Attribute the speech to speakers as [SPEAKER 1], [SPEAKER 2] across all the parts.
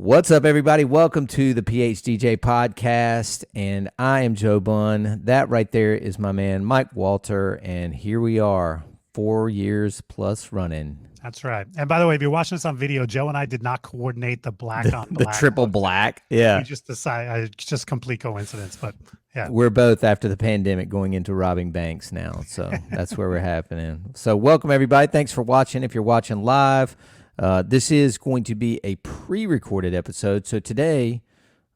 [SPEAKER 1] What's up, everybody? Welcome to the PHDJ podcast, and I am Joe Bunn. That right there is my man, Mike Walter, and here we are, 4 years plus running.
[SPEAKER 2] That's right. And by the way, if you're watching this on video, Joe and I did not coordinate the black on black.
[SPEAKER 1] The triple black, yeah.
[SPEAKER 2] We just decided, it's just complete coincidence, but yeah.
[SPEAKER 1] We're both, after the pandemic, going into robbing banks now, so that's where we're happening. So welcome, everybody. Thanks for watching. If you're watching live, this is going to be a pre-recorded episode. So today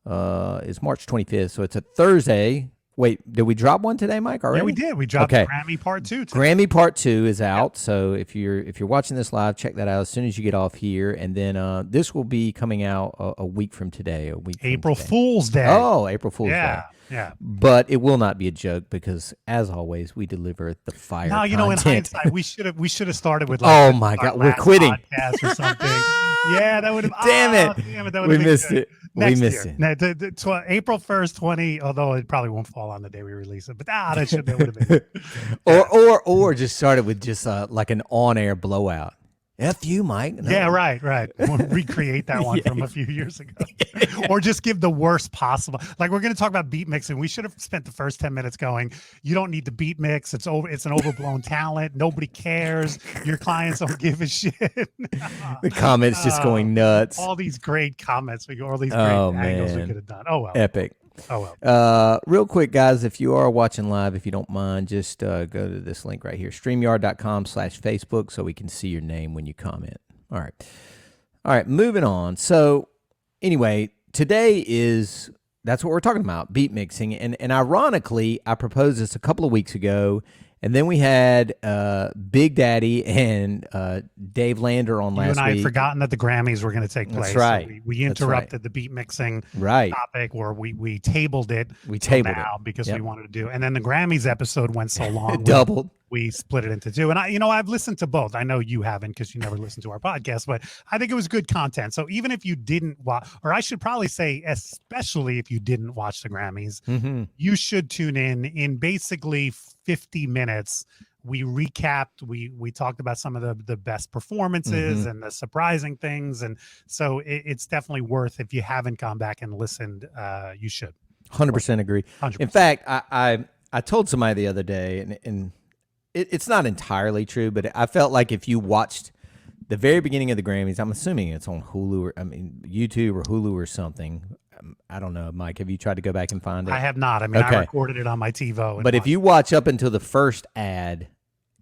[SPEAKER 1] is March 25th, so it's a Thursday. Wait, did we drop one today, Mike, already?
[SPEAKER 2] Yeah, we did. We dropped Grammy Part 2 today.
[SPEAKER 1] Grammy Part 2 is out, so if you're watching this live, check that out as soon as you get off here. And then this will be coming out a week from today.
[SPEAKER 2] April Fool's Day.
[SPEAKER 1] Oh, April Fool's Day.
[SPEAKER 2] Yeah.
[SPEAKER 1] But it will not be a joke because, as always, we deliver the fire
[SPEAKER 2] No, you
[SPEAKER 1] content.
[SPEAKER 2] know, in hindsight, we should have started with
[SPEAKER 1] oh my God, we're quitting
[SPEAKER 2] podcast or something. Yeah, that would have.
[SPEAKER 1] Damn it,
[SPEAKER 2] that
[SPEAKER 1] we missed it. We missed it.
[SPEAKER 2] Now, April 1st, 20. Although it probably won't fall on the day we release it, but that would have been.
[SPEAKER 1] or just started with just like an on-air blowout. F you, Mike. No.
[SPEAKER 2] Yeah, right. We'll recreate that one from a few years ago. Or just give the worst possible. Like, we're going to talk about beat mixing. We should have spent the first 10 minutes going, you don't need the beat mix. It's an overblown talent. Nobody cares. Your clients don't give a shit.
[SPEAKER 1] The comments just going nuts.
[SPEAKER 2] All these great comments. All these great angles we could have done. Oh, well.
[SPEAKER 1] Epic.
[SPEAKER 2] Oh, well.
[SPEAKER 1] Real quick, guys, if you are watching live, if you don't mind, just go to this link right here, StreamYard.com/Facebook, so we can see your name when you comment. All right, moving on. So anyway, today that's what we're talking about, beat mixing. And ironically, I proposed this a couple of weeks ago, and then we had Big Daddy and Dave Lander on last week.
[SPEAKER 2] You and I had forgotten that the Grammys were going to take place.
[SPEAKER 1] That's right.
[SPEAKER 2] So we interrupted the beat mixing topic, or we tabled it. Because we wanted to do. And then the Grammys episode went so long.
[SPEAKER 1] It doubled.
[SPEAKER 2] We split it into two. And I've listened to both. I know you haven't because you never listened to our podcast, but I think it was good content. So even if you didn't watch, or I should probably say, especially if you didn't watch the Grammys, you should tune in basically 50 minutes. We recapped, we talked about some of the best performances and the surprising things. And so it's definitely worth, if you haven't gone back and listened, you should.
[SPEAKER 1] 100% agree.
[SPEAKER 2] 100%.
[SPEAKER 1] In fact, I told somebody the other day, and it's not entirely true, but I felt like if you watched the very beginning of the Grammys, I'm assuming it's on Hulu or YouTube or Hulu or something. I don't know, Mike. Have you tried to go back and find it?
[SPEAKER 2] I have not. I recorded it on my TiVo.
[SPEAKER 1] But if you watch up until the first ad,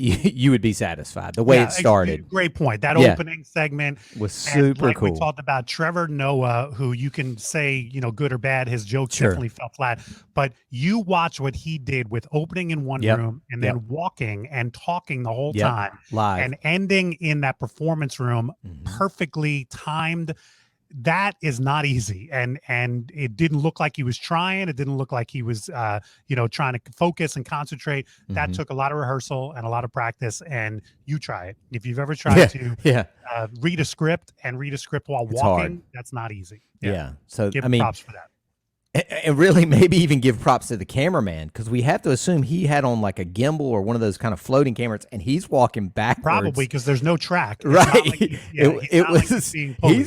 [SPEAKER 1] you would be satisfied. The way it started.
[SPEAKER 2] Great point. That opening segment
[SPEAKER 1] was super cool.
[SPEAKER 2] We talked about Trevor Noah, who you can say, good or bad, his jokes definitely fell flat. But you watch what he did with opening in one room and then walking and talking the whole time
[SPEAKER 1] live
[SPEAKER 2] and ending in that performance room, perfectly timed. That is not easy, and it didn't look like he was trying. It didn't look like he was, trying to focus and concentrate. That took a lot of rehearsal and a lot of practice. And you try it if you've ever tried to read a script while walking.
[SPEAKER 1] Hard.
[SPEAKER 2] That's not easy.
[SPEAKER 1] So
[SPEAKER 2] give props for that.
[SPEAKER 1] And really maybe even give props to the cameraman, because we have to assume he had on like a gimbal or one of those kind of floating cameras, and he's walking backwards.
[SPEAKER 2] Probably because there's no track.
[SPEAKER 1] He's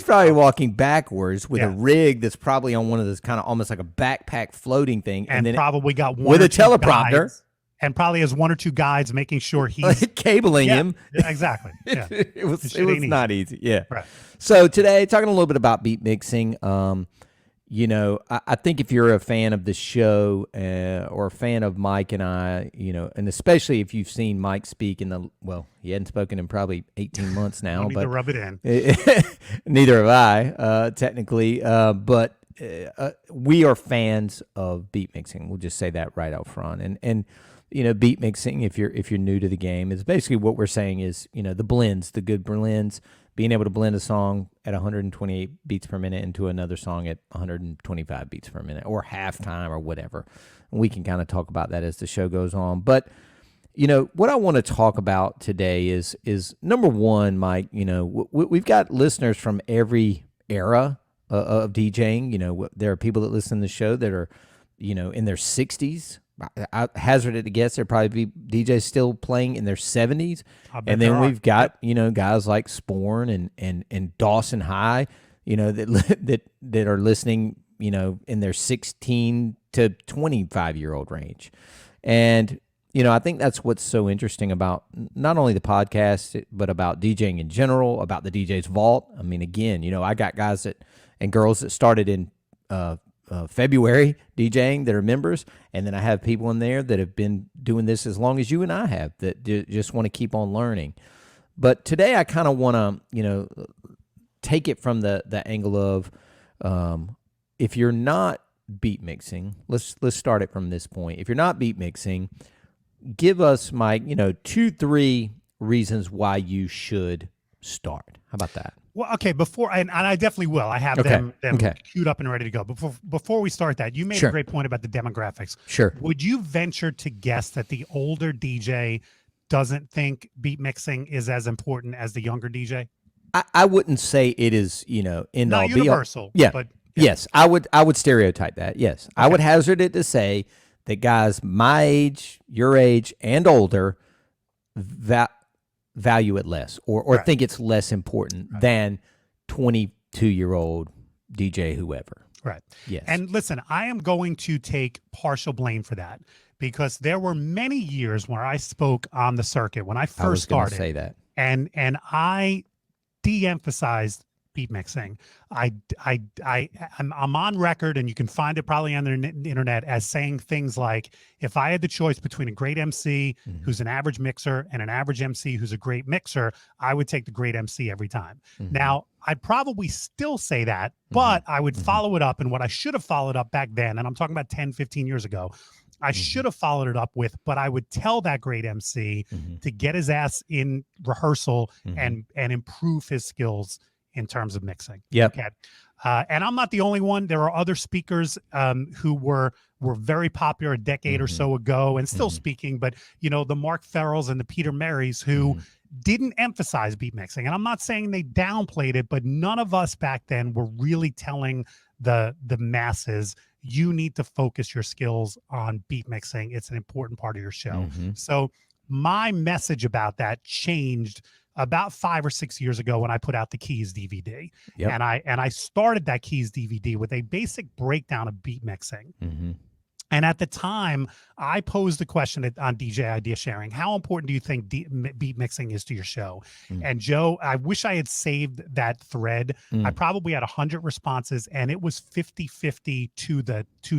[SPEAKER 1] probably walking backwards with a rig that's probably on one of those kind of almost like a backpack floating thing.
[SPEAKER 2] And then probably got one
[SPEAKER 1] with a teleprompter.
[SPEAKER 2] Guides, and probably has one or two guides making sure he's
[SPEAKER 1] cabling him.
[SPEAKER 2] Yeah, exactly. Yeah.
[SPEAKER 1] It was not easy. Yeah.
[SPEAKER 2] Right.
[SPEAKER 1] So today, talking a little bit about beat mixing. I think if you're a fan of the show or a fan of Mike and I, and especially if you've seen Mike speak he hadn't spoken in probably 18 months now.
[SPEAKER 2] But to rub it in.
[SPEAKER 1] Neither have I, technically. But we are fans of beat mixing. We'll just say that right out front. And beat mixing, if you're new to the game, is basically what we're saying is, the blends, the good blends. Being able to blend a song at 128 beats per minute into another song at 125 beats per minute, or halftime or whatever. And we can kind of talk about that as the show goes on. But, what I want to talk about today is number one, Mike, we've got listeners from every era of DJing. There are people that listen to the show that are, in their 60s. I hazarded to guess there'd probably be DJs still playing in their 70s. And then we've got, guys like Sporn and Dawson High that are listening, in their 16 to 25-year-old range. And, I think that's what's so interesting about not only the podcast, but about DJing in general, about the DJ's Vault. I mean, again, I got guys and girls that started in February DJing that are members, and then I have people in there that have been doing this as long as you and I have, that just want to keep on learning. But today I kind of want to, take it from the angle of if you're not beat mixing, let's start it from this point. If you're not beat mixing, give us, Mike, 2-3 reasons why you should start. How about that?
[SPEAKER 2] Well, okay, before, and I definitely will. I have them queued up and ready to go. Before we start that, you made a great point about the demographics.
[SPEAKER 1] Sure.
[SPEAKER 2] Would you venture to guess that the older DJ doesn't think beat mixing is as important as the younger DJ?
[SPEAKER 1] I wouldn't say it is, end all
[SPEAKER 2] Not
[SPEAKER 1] be all.
[SPEAKER 2] universal.
[SPEAKER 1] Yeah.
[SPEAKER 2] But
[SPEAKER 1] yes, I would stereotype that. Yes. Okay. I would hazard it to say that guys my age, your age, and older value it less or think it's less important than 22-year-old DJ whoever.
[SPEAKER 2] Right.
[SPEAKER 1] Yes.
[SPEAKER 2] And listen, I am going to take partial blame for that because there were many years where I spoke on the circuit when I first started.
[SPEAKER 1] Say that.
[SPEAKER 2] And I de-emphasized beat mixing. I'm on record, and you can find it probably on the internet, as saying things like, if I had the choice between a great MC who's an average mixer and an average MC who's a great mixer, I would take the great MC every time. Now, I'd probably still say that, but I would follow it up. And what I should have followed up back then, and I'm talking about 10, 15 years ago, I should have followed it up with, but I would tell that great MC to get his ass in rehearsal and improve his skills in terms of mixing.
[SPEAKER 1] Yep.
[SPEAKER 2] Okay. And I'm not the only one. There are other speakers who were very popular a decade or so ago and still speaking, but the Mark Farrells and the Peter Marys who didn't emphasize beat mixing. And I'm not saying they downplayed it, but none of us back then were really telling the masses, you need to focus your skills on beat mixing. It's an important part of your show. So my message about that changed about 5 or 6 years ago when I put out the Keys DVD. And I started that Keys DVD with a basic breakdown of beat mixing. And at the time, I posed the question on DJ Idea Sharing, how important do you think beat mixing is to your show? And Joe, I wish I had saved that thread. I probably had 100 responses, and it was 50-50 to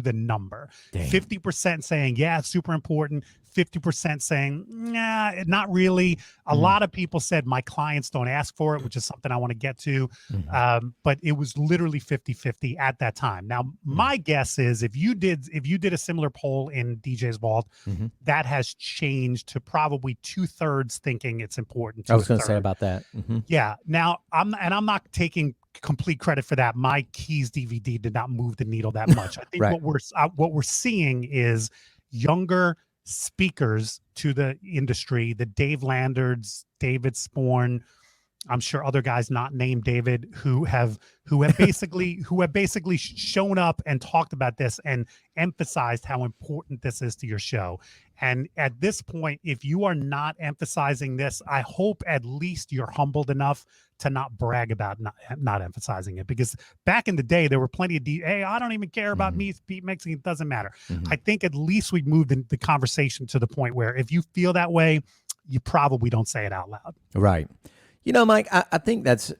[SPEAKER 2] the number. 50% saying, yeah, it's super important. 50% saying, nah, not really. A lot of people said my clients don't ask for it, which is something I want to get to. But it was literally 50-50 at that time. Now, my guess is if you did a similar poll in DJ's Vault, that has changed to probably 2/3 thinking it's important.
[SPEAKER 1] I was going to say about that.
[SPEAKER 2] Yeah. Now, I'm not taking complete credit for that. My Keys DVD did not move the needle that much. I think what we're seeing is younger speakers to the industry, the Dave Landards, David Sporn, I'm sure other guys not named David, who have basically shown up and talked about this and emphasized how important this is to your show. And at this point, if you are not emphasizing this, I hope at least you're humbled enough to not brag about not emphasizing it. Because back in the day, there were plenty of hey, I don't even care about me beat mixing. It doesn't matter. I think at least we've moved the conversation to the point where if you feel that way, you probably don't say it out loud.
[SPEAKER 1] Right. Mike, I think that's,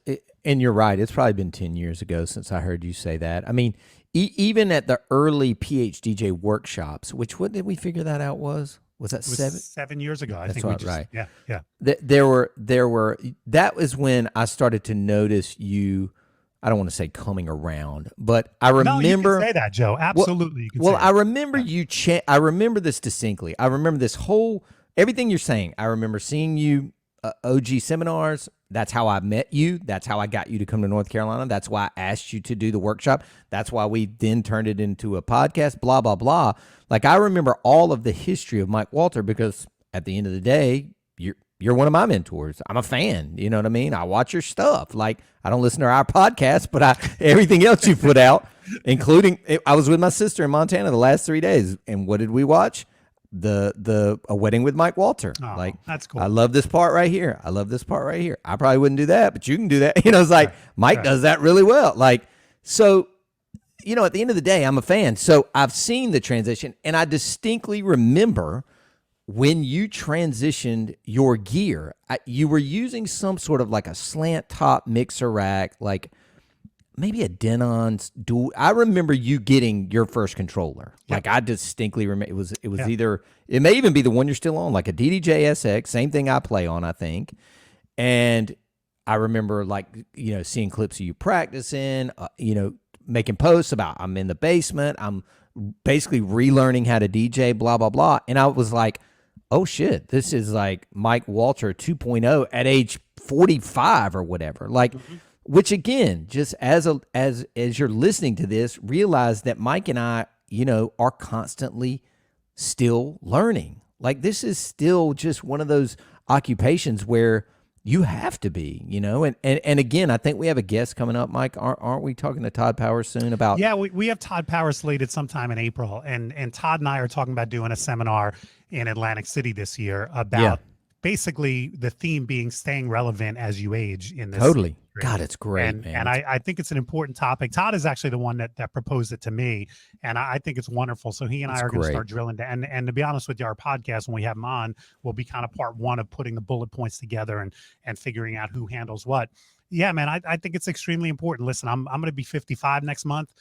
[SPEAKER 1] and you're right, it's probably been 10 years ago since I heard you say that. I mean, even at the early PHDJ workshops, which, what did we figure that out was? Was that
[SPEAKER 2] 7 years ago? I think
[SPEAKER 1] right.
[SPEAKER 2] Yeah.
[SPEAKER 1] There were, that was when I started to notice you, I don't want to say coming around, but I remember.
[SPEAKER 2] No, you can say that, Joe. Absolutely.
[SPEAKER 1] I remember I remember this distinctly. I remember this whole, everything you're saying. I remember seeing you OG seminars. That's how I met you. That's how I got you to come to North Carolina. That's why I asked you to do the workshop. That's why we then turned it into a podcast, blah, blah, blah. Like, I remember all of the history of Mike Walter because at the end of the day, you're one of my mentors. I'm a fan. You know what I mean? I watch your stuff. Like, I don't listen to our podcast, but everything else you put out, including, I was with my sister in Montana the last 3 days. And what did we watch? the A Wedding with Mike Walter.
[SPEAKER 2] Oh,
[SPEAKER 1] Like,
[SPEAKER 2] that's cool.
[SPEAKER 1] I love this part right here. I love this part right here. I probably wouldn't do that, but you can do that. You know, it's like Mike does that really well. Like, so, you know, at the end of the day, I'm a fan. So I've seen the transition, and I distinctly remember when you transitioned your gear, you were using some sort of like a slant top mixer rack, like maybe a Denon's dual. I remember you getting your first controller. Like, I distinctly remember it was either, it may even be the one you're still on, like a DDJ SX, same thing I play on, I think. And I remember, like, you know, seeing clips of you practicing, you know, making posts about I'm in the basement, I'm basically relearning how to DJ, blah, blah, blah. And I was like, oh shit, this is like Mike Walter 2.0 at age 45 or whatever. Like, which again, just as you're listening to this, realize that Mike and I, you know, are constantly still learning. Like, this is still just one of those occupations where you have to be, you know, and again, I think we have a guest coming up, Mike. Aren't we talking to Todd Powers soon about?
[SPEAKER 2] Yeah, we have Todd Powers slated sometime in April, and Todd and I are talking about doing a seminar in Atlantic City this year about basically the theme being staying relevant as you age in this.
[SPEAKER 1] Totally.
[SPEAKER 2] industry.
[SPEAKER 1] God, it's great,
[SPEAKER 2] And,
[SPEAKER 1] man.
[SPEAKER 2] and I think it's an important topic. Todd is actually the one that proposed it to me, and I think it's wonderful. So he and I are going to start drilling down. And to be honest with you, our podcast, when we have him on, will be kind of part one of putting the bullet points together and figuring out who handles what. Yeah, man, I think it's extremely important. Listen, I'm going to be 55 next month.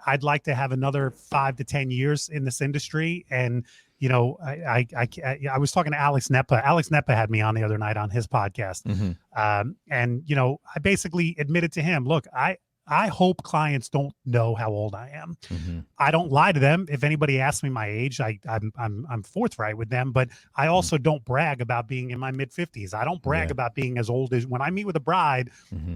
[SPEAKER 2] I'd like to have another 5 to 10 years in this industry. And, you know, I was talking to Alex Nepa. Alex Nepa had me on the other night on his podcast. And, you know, I basically admitted to him, look, I hope clients don't know how old I am. I don't lie to them. If anybody asks me my age, I'm forthright with them, but I also don't brag about being in my mid 50s. I don't brag about being as old as when I meet with a bride,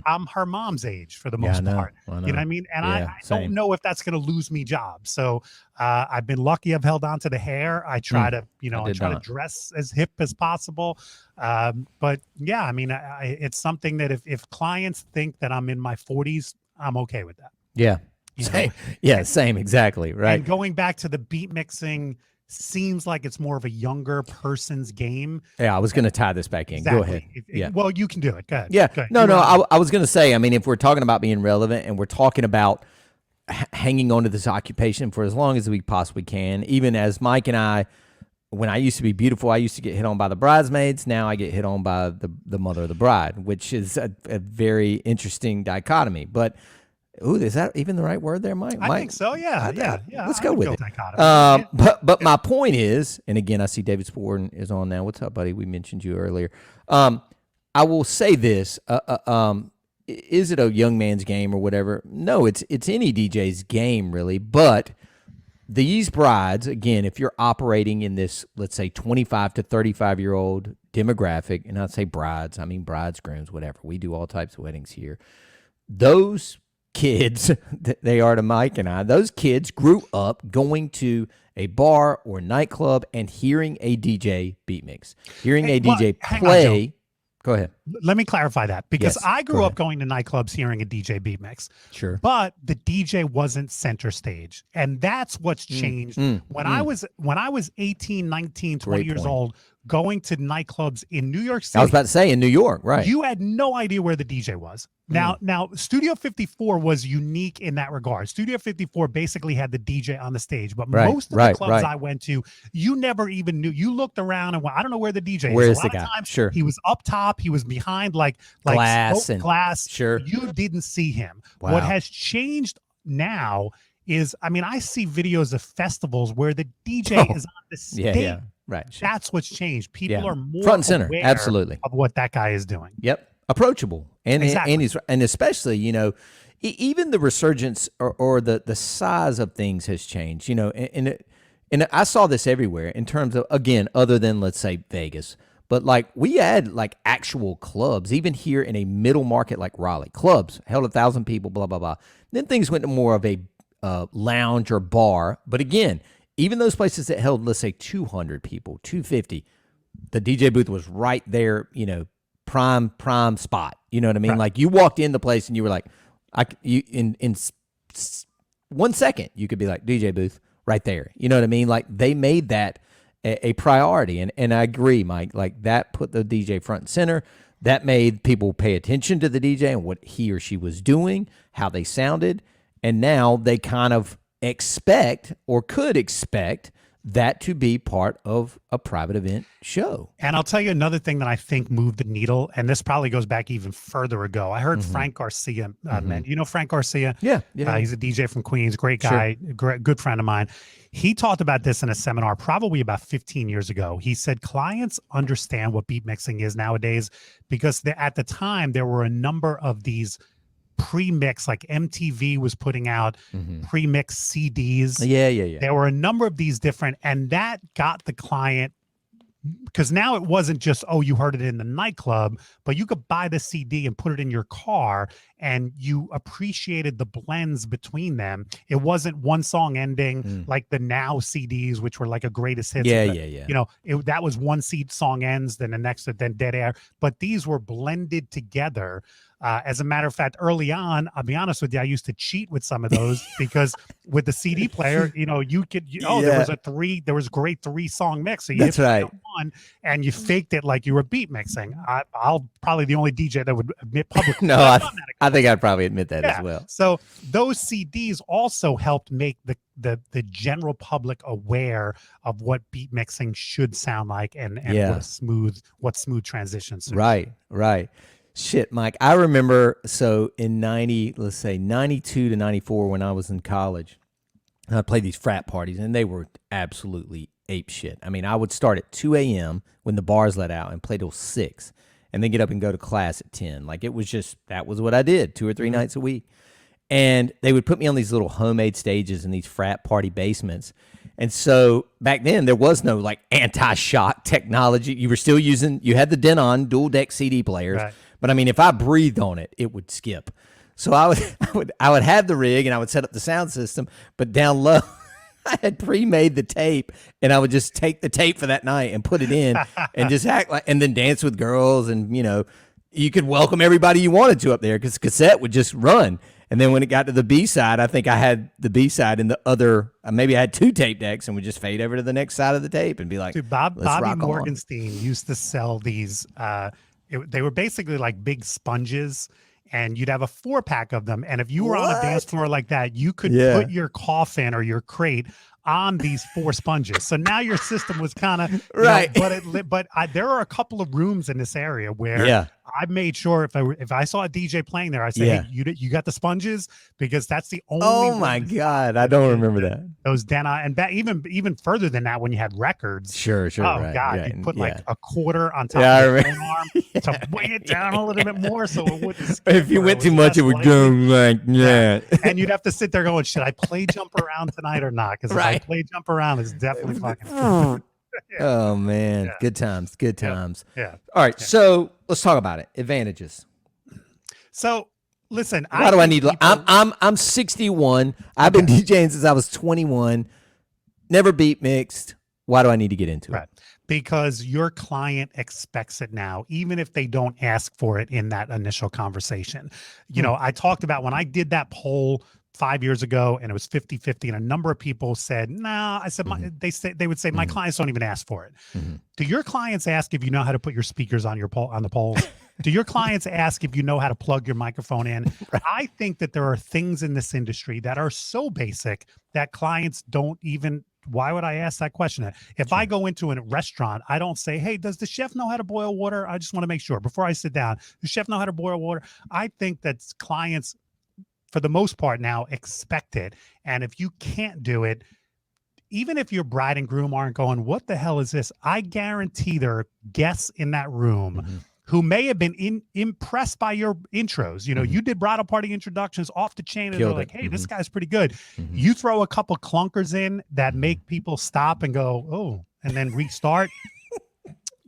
[SPEAKER 2] I'm her mom's age for the most part. You know what I mean? And I don't know if that's going to lose me jobs. So I've been lucky. I've held on to the hair. I try to, you know, I try to dress as hip as possible. But yeah, I mean, it's something that if clients think that I'm in my 40s, I'm okay with that.
[SPEAKER 1] Yeah. Same. Yeah, same. Exactly. Right.
[SPEAKER 2] And going back to the beat mixing seems like it's more of a younger person's game.
[SPEAKER 1] Yeah, I was going to tie this back in. Go ahead.
[SPEAKER 2] Well, you can do it. Go ahead.
[SPEAKER 1] Yeah.
[SPEAKER 2] Go ahead.
[SPEAKER 1] No. I was going to say, I mean, if we're talking about being relevant and we're talking about hanging on to this occupation for as long as we possibly can, even as Mike and I, when I used to be beautiful, I used to get hit on by the bridesmaids. Now I get hit on by the mother of the bride, which is a very interesting dichotomy. But, is that even the right word there, Mike?
[SPEAKER 2] I think so. Yeah.
[SPEAKER 1] Let's go with it. But my point is, and again, I see David Sporn is on now. What's up, buddy? We mentioned you earlier. I will say this. Is it a young man's game or whatever? No, it's any DJ's game, really. But these brides, again, if you're operating in this, let's say 25 to 35-year-old demographic, and I say brides, I mean brides, grooms, whatever. We do all types of weddings here. Those kids, they are to Mike and I, those kids grew up going to a bar or nightclub and hearing a DJ beat mix, hearing a DJ play. Go ahead.
[SPEAKER 2] Let me clarify that, because I grew up going to nightclubs hearing a DJ beat mix.
[SPEAKER 1] Sure.
[SPEAKER 2] But the DJ wasn't center stage. And that's what's changed. When I was 18, 19, 20 years old, going to nightclubs in New York City.
[SPEAKER 1] I was about to say in New York, right.
[SPEAKER 2] You had no idea where the DJ was. Now Studio 54 was unique in that regard. Studio 54 basically had the DJ on the stage, but most of the clubs I went to, you never even knew. You looked around and went, I don't know where the DJ is.
[SPEAKER 1] Where is the guy?
[SPEAKER 2] Sure. He was up top. He was behind like glass.
[SPEAKER 1] Sure.
[SPEAKER 2] You didn't see him. Wow. What has changed now is, I mean, I see videos of festivals where the DJ is on the stage.
[SPEAKER 1] Yeah. Right.
[SPEAKER 2] Sure. That's what's changed. People are more
[SPEAKER 1] front and center,
[SPEAKER 2] aware
[SPEAKER 1] absolutely,
[SPEAKER 2] of what that guy is doing.
[SPEAKER 1] Yep. Approachable. And
[SPEAKER 2] exactly.
[SPEAKER 1] and especially, you know, even the resurgence or the size of things has changed, you know, and I saw this everywhere in terms of, again, other than, let's say, Vegas, but like we had like actual clubs, even here in a middle market like Raleigh, clubs held 1,000 people, blah, blah, blah. Then things went to more of a lounge or bar. But again, even those places that held, let's say, 200 people, 250, the DJ booth was right there, you know, prime spot. You know what I mean? Right. Like you walked in the place and you were like, in 1 second, you could be like, DJ booth right there. You know what I mean? Like they made that a priority. And I agree, Mike. Like that put the DJ front and center. That made people pay attention to the DJ and what he or she was doing, how they sounded. And now they kind of expect or could expect that to be part of a private event show.
[SPEAKER 2] And I'll tell you another thing that I think moved the needle, and this probably goes back even further ago. I heard Frank Garcia, you know Frank Garcia?
[SPEAKER 1] Yeah.
[SPEAKER 2] He's a DJ from Queens, great guy, good friend of mine. He talked about this in a seminar probably about 15 years ago. He said clients understand what beat mixing is nowadays because at the time there were a number of these pre-mix, like MTV was putting out pre-mix CDs.
[SPEAKER 1] Yeah.
[SPEAKER 2] There were a number of these different, and that got the client, because now it wasn't just, oh, you heard it in the nightclub, but you could buy the CD and put it in your car and you appreciated the blends between them. It wasn't one song ending like the Now CDs, which were like a greatest hits.
[SPEAKER 1] Yeah.
[SPEAKER 2] You know, that was one seed song ends, then the next, then Dead Air. But these were blended together. As a matter of fact, early on, I'll be honest with you, I used to cheat with some of those because with the CD player, you know, there was a great 3-song mix. So you
[SPEAKER 1] That's right.
[SPEAKER 2] One and you faked it like you were beat mixing. I'll probably the only DJ that would admit publicly.
[SPEAKER 1] No, I think I'd probably admit that as well.
[SPEAKER 2] So those CDs also helped make the general public aware of what beat mixing should sound like and what smooth transitions.
[SPEAKER 1] Right. Shit, Mike. I remember, so in 92 to 94 when I was in college, I played these frat parties and they were absolutely ape shit. I mean, I would start at 2 a.m. when the bars let out and play till 6 and then get up and go to class at 10. Like it was just, that was what I did 2 or 3 nights a week. And they would put me on these little homemade stages in these frat party basements. And so back then there was no like anti-shock technology. You were still you had the Denon dual deck CD players. Right. But I mean, if I breathed on it, it would skip. So I would have the rig and I would set up the sound system, but down low, I had pre-made the tape and I would just take the tape for that night and put it in and just act like, and then dance with girls. And, you know, you could welcome everybody you wanted to up there because cassette would just run. And then when it got to the B-side, I think I had the B-side and the other, maybe I had 2 tape decks and would just fade over to the next side of the tape and be like,
[SPEAKER 2] dude, Bobby Morgenstein used to sell these, they were basically like big sponges and you'd have a 4-pack of them. And if you were on a dance floor like that, you could put your coffin or your crate on these 4 sponges. So now your system was kind of
[SPEAKER 1] right.
[SPEAKER 2] But there are a couple of rooms in this area where I made sure if I saw a DJ playing there, I say, hey, you got the sponges, because that's the only.
[SPEAKER 1] Oh my God, I don't remember that.
[SPEAKER 2] Those Dana and even further than that when you had records.
[SPEAKER 1] Sure.
[SPEAKER 2] Oh
[SPEAKER 1] right,
[SPEAKER 2] God, you put like a quarter on top of the phone arm to weigh it down a little bit more so it wouldn't. Skip,
[SPEAKER 1] if you went too much, it would go like
[SPEAKER 2] and you'd have to sit there going, should I play Jump Around tonight or not? Because if I play Jump Around, it's definitely fucking.
[SPEAKER 1] Oh man, good times.
[SPEAKER 2] Yeah.
[SPEAKER 1] All right, so let's talk about it. Advantages.
[SPEAKER 2] So listen,
[SPEAKER 1] why do I need? I'm 61. I've been DJing since I was 21. Never beat mixed. Why do I need to get into it?
[SPEAKER 2] Because your client expects it now, even if they don't ask for it in that initial conversation. You know, I talked about when I did that poll 5 years ago and it was 50-50 and a number of people said, nah, I said, they would say, my clients don't even ask for it. Do your clients ask if you know how to put your speakers on on the polls? Do your clients ask if you know how to plug your microphone in? I think that there are things in this industry that are so basic that clients don't even. Why would I ask that question? If I go into a restaurant, I don't say, hey, does the chef know how to boil water? I just want to make sure before I sit down, does the chef know how to boil water? I think that clients, for the most part now, expect it. And if you can't do it, even if your bride and groom aren't going, what the hell is this? I guarantee there are guests in that room who may have been impressed by your intros. You know, you did bridal party introductions off the chain and they're like, hey, this guy's pretty good. You throw a couple clunkers in that make people stop and go, oh, and then restart.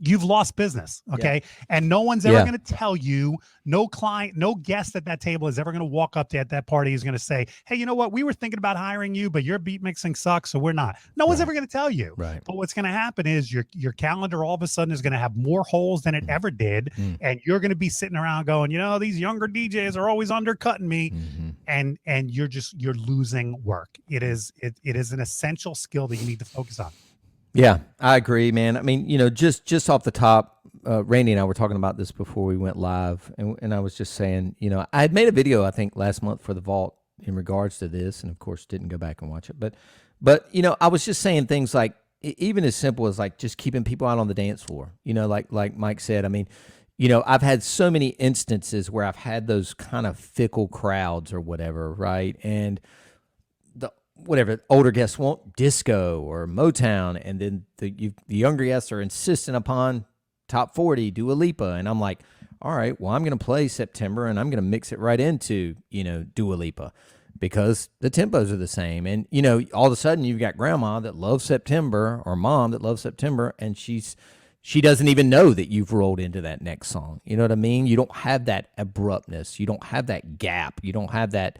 [SPEAKER 2] You've lost business. Okay. And no one's ever going to tell you, no client, no guest at that table is ever going to walk up to at that party is going to say, hey, you know what? We were thinking about hiring you, but your beat mixing sucks. So we're not. No one's ever going to tell you. But what's going to happen is your calendar all of a sudden is going to have more holes than it ever did. And you're going to be sitting around going, you know, these younger DJs are always undercutting me. And you're losing work. It is an essential skill that you need to focus on.
[SPEAKER 1] Yeah, I agree, man. I mean, just off the top, Randy and I were talking about this before we went live, and I was just saying, I had made a video I think last month for the Vault in regards to this, and of course didn't go back and watch it, but I was just saying things like even as simple as like just keeping people out on the dance floor, like Mike said. I mean, I've had so many instances where I've had those kind of fickle crowds or whatever, right? And whatever older guests want disco or Motown, and then the younger guests are insisting upon top 40 Dua Lipa, and I'm like, all right, well, I'm going to play September and I'm going to mix it right into Dua Lipa because the tempos are the same. And all of a sudden you've got grandma that loves September or mom that loves September, and she doesn't even know that you've rolled into that next song. You know what I mean? You don't have that abruptness, you don't have that gap, you don't have that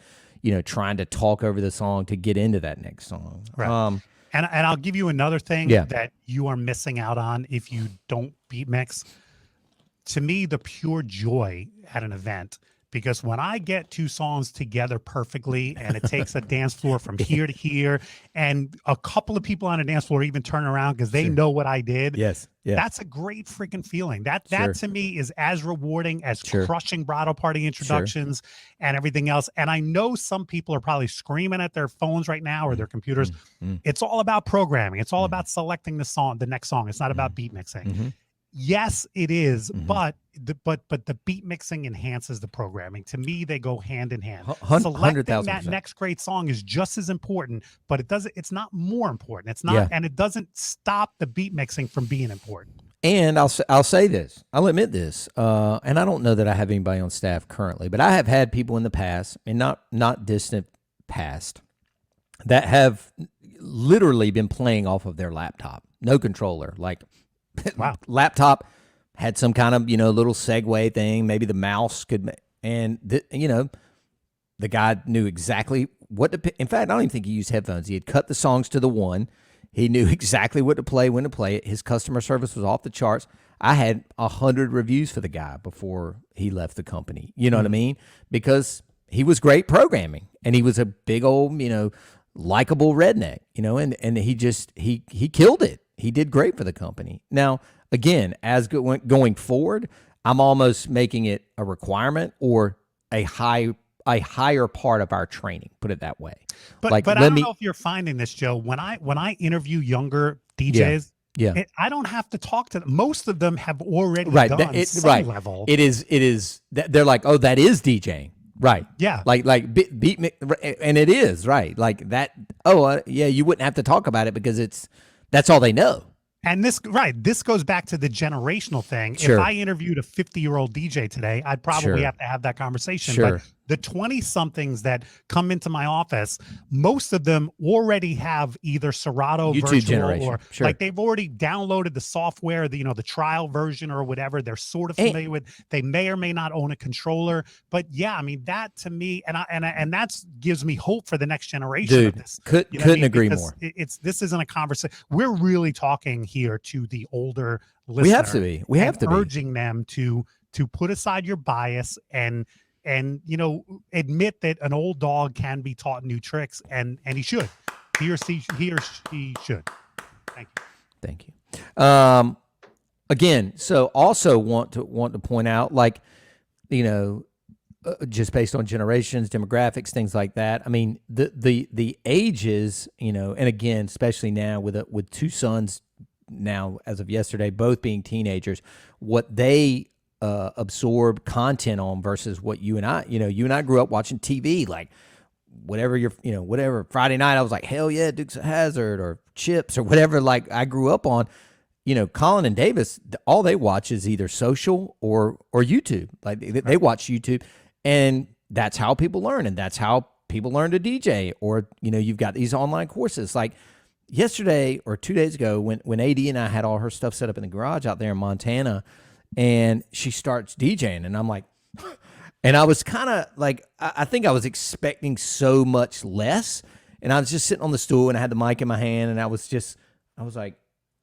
[SPEAKER 1] trying to talk over the song to get into that next song.
[SPEAKER 2] Right. And I'll give you another thing that you are missing out on if you don't beat mix. To me, the pure joy at an event, because when I get two songs together perfectly and it takes a dance floor from here to here, and a couple of people on a dance floor even turn around because they know what I did.
[SPEAKER 1] Yes. Yeah.
[SPEAKER 2] That's a great freaking feeling. That to me is as rewarding as crushing bridal party introductions and everything else. And I know some people are probably screaming at their phones right now or their computers. It's all about programming. It's all about selecting the next song. It's not about beat mixing. Yes, it is, but the beat mixing enhances the programming. To me, they go hand in hand. Selecting that next great song is just as important, but it's not more important. It's not, and it doesn't stop the beat mixing from being important.
[SPEAKER 1] And I'll say this, I'll admit this, and I don't know that I have anybody on staff currently, but I have had people in the past, and not distant past, that have literally been playing off of their laptop, no controller, like.
[SPEAKER 2] Wow.
[SPEAKER 1] Laptop had some kind of little segue thing. Maybe the mouse could, and the guy knew exactly what to. In fact, I don't even think he used headphones. He had cut the songs to the one. He knew exactly what to play, when to play it. His customer service was off the charts. I had 100 reviews for the guy before he left the company. You know what I mean? Because he was great programming, and he was a big old likable redneck. And he killed it. He did great for the company. Now, again, as going forward, I'm almost making it a requirement or a higher part of our training. Put it that way.
[SPEAKER 2] But I don't know if you're finding this, Joe. When I interview younger DJs, I don't have to talk to them. Most of them have already done some level. It is. They're like, oh, that is DJing. Right. Yeah. Like beat me, and it is right. Like that. Oh, yeah. You wouldn't have to talk about it because that's all they know. And this goes back to the generational thing. If I interviewed a 50-year-old DJ today, I'd probably have to have that conversation. But the 20-somethings that come into my office, most of them already have either Serato YouTube virtual generation. Or like they've already downloaded the software, the trial version or whatever. They're sort of familiar with. They may or may not own a controller. But yeah, I mean that to me, and that gives me hope for the next generation of this. Couldn't agree more. This isn't a conversation. We're really talking here to the older listener. We have to be. We have to be urging them to put aside your bias and admit that an old dog can be taught new tricks, and he should. He or she should. Thank you. Again, so also want to point out, like, just based on generations, demographics, things like that. I mean, the ages, and again, especially now with two sons now as of yesterday, both being teenagers, what they absorb content on versus what you and I grew up watching TV, like whatever Friday night I was like, hell yeah, Dukes of Hazzard or Chips or whatever, like I grew up on. Colin and Davis, all they watch is either social or YouTube. Like they watch YouTube, and that's how people learn, and that's how people learn to DJ. Or you've got these online courses. Like yesterday or 2 days ago, when AD and I had all her stuff set up in the garage out there in Montana, and she starts DJing, and I'm like, and I was kind of like, I think I was expecting so much less, and I was just sitting on the stool, and I had the mic in my hand, and I was like,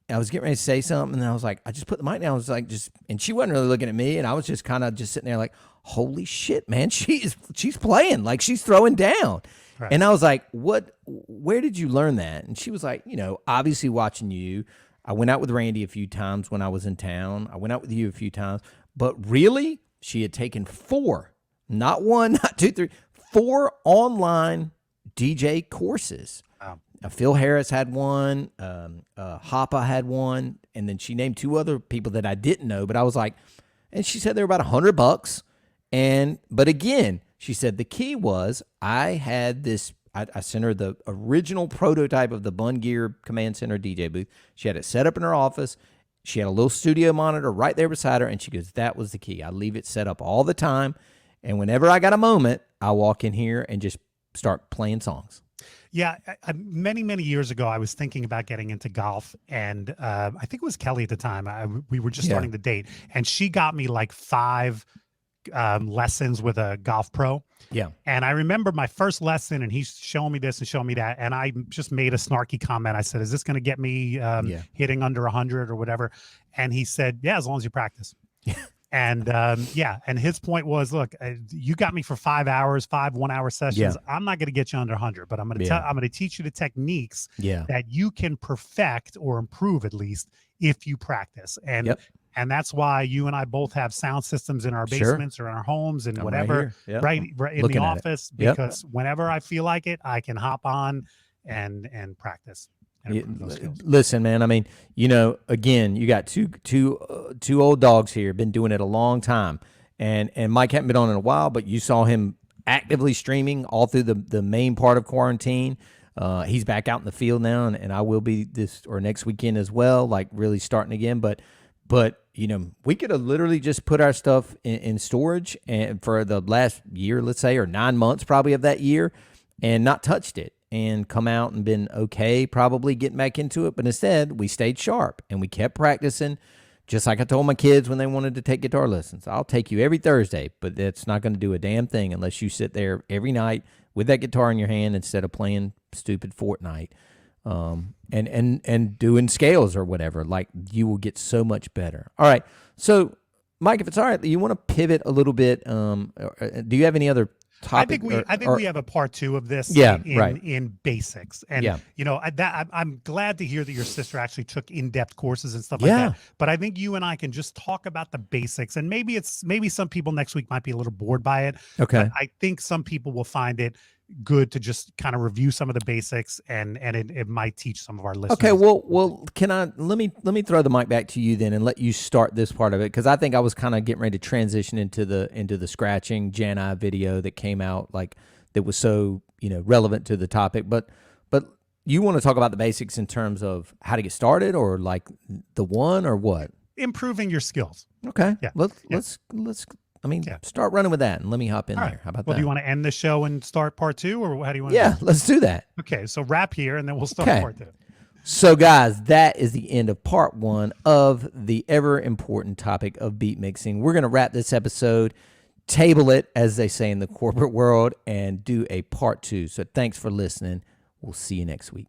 [SPEAKER 1] I was getting ready to say something, and I was like, I just put the mic down. I was like, and she wasn't really looking at me, and I was just kind of just sitting there like, holy shit, man, she's playing, like she's throwing down.
[SPEAKER 2] Right.
[SPEAKER 1] And I was like, where did you learn that? And she was like, obviously watching you. I went out with Randy a few times when I was in town. I went out with you a few times, but really, she had taken 4, not 1, not 2, 3, 4 online DJ courses.
[SPEAKER 2] Wow.
[SPEAKER 1] Phil Harris had one, Hoppa had one, and then she named 2 other people that I didn't know, but I was like, and she said they were about $100. But again, she said the key was I had this, I sent her the original prototype of the Bunn Gear Command Center DJ booth. She had it set up in her office. She had a little studio monitor right there beside her, and she goes, that was the key. I leave it set up all the time, and whenever I got a moment, I walk in here and just start playing songs.
[SPEAKER 2] Yeah, many, many years ago, I was thinking about getting into golf, and I think it was Kelly at the time. We were just starting to date, and she got me like 5 lessons with a golf pro.
[SPEAKER 1] Yeah.
[SPEAKER 2] And I remember my first lesson, and he's showing me this and showing me that, and I just made a snarky comment. I said, is this going to get me hitting under 100 or whatever? And he said, yeah, as long as you practice. And and his point was, look, you got me for 5 hours, 5 1-hour sessions.
[SPEAKER 1] Yeah.
[SPEAKER 2] I'm not going to get you under 100, but I'm going to teach you the techniques that you can perfect or improve at least if you practice. And that's why you and I both have sound systems in our basements or in our homes and whatever, right in the office, because whenever I feel like it, I can hop on and practice.
[SPEAKER 1] Listen, man, I mean, again, you got two old dogs here, been doing it a long time, and Mike hadn't been on in a while, but you saw him actively streaming all through the main part of quarantine. He's back out in the field now, and I will be this or next weekend as well, like really starting again. But we could have literally just put our stuff in storage and for the last year, let's say, or 9 months probably of that year, and not touched it. And come out and been okay, probably getting back into it. But instead, we stayed sharp and we kept practicing. Just like I told my kids when they wanted to take guitar lessons, I'll take you every Thursday, but that's not going to do a damn thing unless you sit there every night with that guitar in your hand instead of playing stupid Fortnite and doing scales or whatever. Like, you will get so much better. All right. So, Mike, if it's all right, you want to pivot a little bit. Do you have any other topic?
[SPEAKER 2] I think we have a part 2 of this in basics. And, I'm glad to hear that your sister actually took in-depth courses and stuff like that. But I think you and I can just talk about the basics. And maybe some people next week might be a little bored by it.
[SPEAKER 1] Okay.
[SPEAKER 2] But I think some people will find it good to just kind of review some of the basics, and it might teach some of our listeners.
[SPEAKER 1] Okay, well, let me throw the mic back to you then and let you start this part of it, because I think I was kind of getting ready to transition into the scratching Jani video that came out, like, that was so relevant to the topic. But you want to talk about the basics in terms of how to get started, or like the one, or what?
[SPEAKER 2] Improving your skills.
[SPEAKER 1] Okay. Yeah. Let's start running with that, and let me hop in there. How about that?
[SPEAKER 2] Do you want to end the show and start part 2, or how do you want to do it?
[SPEAKER 1] Let's do that.
[SPEAKER 2] Okay, so wrap here, and then we'll start part 2.
[SPEAKER 1] So, guys, that is the end of part 1 of the ever-important topic of beat mixing. We're going to wrap this episode, table it, as they say in the corporate world, and do a part 2. So thanks for listening. We'll see you next week.